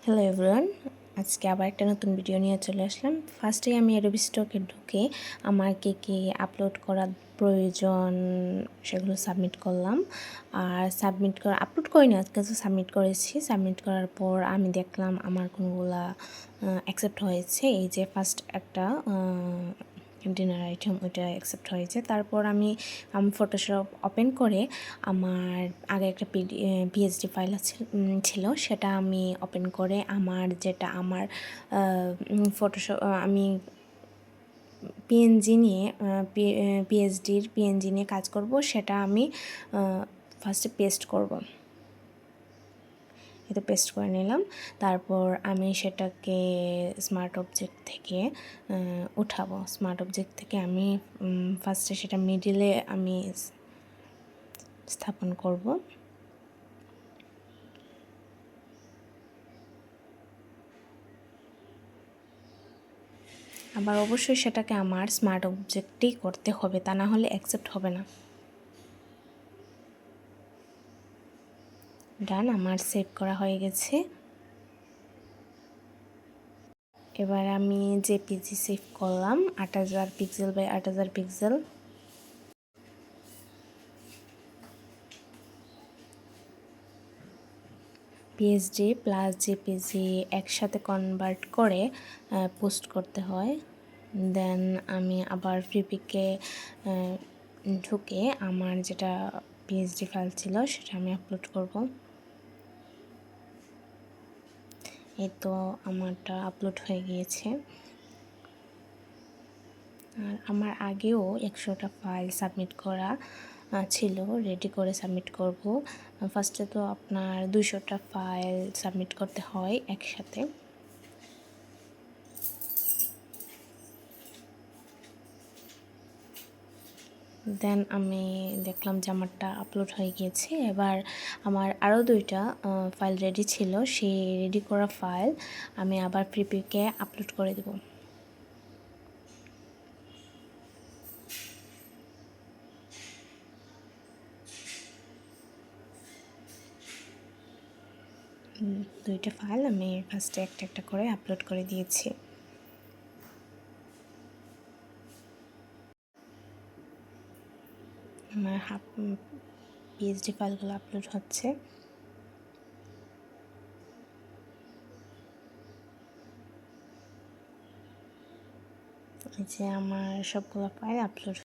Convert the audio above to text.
Hello everyone, আজকে আবার একটা নতুন ভিডিও নিয়ে চলে আসলাম। ফার্স্টেই আমি অ্যাডোবি স্টকে ঢুকে আমার কী আপলোড করার প্রয়োজন সেগুলো সাবমিট করলাম। আর আপলোড করিনি, আজকে তো সাবমিট করেছি। সাবমিট করার পর আমি দেখলাম আমার কোনগুলা অ্যাকসেপ্ট হয়েছে। এই যে ফার্স্ট একটা ডিনার আইটেম, ওইটা অ্যাকসেপ্ট হয়েছে। তারপর আমি ফটোশপ ওপেন করে আমার আগে একটা পিএইচডি ফাইল ছিল, সেটা আমি ওপেন করে আমার ফটোশপ আমি পিএনজি নিয়ে পিএইচডি নিয়ে কাজ করব, সেটা আমি ফার্স্টে পেস্ট করব। এটা পেস্ট করে নিলাম। তারপর আমি সেটাকে স্মার্ট অবজেক্ট থেকে উঠাবো। স্মার্ট অবজেক্ট থেকে আমি ফার্স্টে সেটা মিডিলে আমি স্থাপন করব। আবার অবশ্যই সেটাকে আমার স্মার্ট অবজেক্টেই করতে হবে, তা না হলে অ্যাকসেপ্ট হবে না। ডান, আমার সেভ করা হয়ে গেছে। এবার আমি জেপিজি সেভ করলাম 8000 pixel by 8000 pixel. PSD plus JPG একসাথে কনভার্ট করে পোস্ট করতে হয়। দেন আমি আবার ফ্রিপিকে ঢুকে আমার যেটা পিএসডি ফাইল ছিল সেটা আমি আপলোড করব। এই তো আমারটা আপলোড হয়ে গিয়েছে। আর আমার আগেও 100টা ফাইল সাবমিট করা ছিল, রেডি করে সাবমিট করব। ফার্স্টে তো আপনার 200টা ফাইল সাবমিট করতে হয় একসাথে। দেন আমি দেখলাম যে আমারটা আপলোড হয়ে গিয়েছে। এবার আমার আরও 2টা ফাইল রেডি ছিল, সেই রেডি করা ফাইল আমি আবার প্রিপিকে আপলোড করে দেব। দুইটা ফাইল আমি ফার্স্টে একটা একটা করে আপলোড করে দিয়েছি। আমার পিএইচডি ফাইলগুলো আপলোড হচ্ছে। এই যে আমার সবগুলো ফাইল আপলোড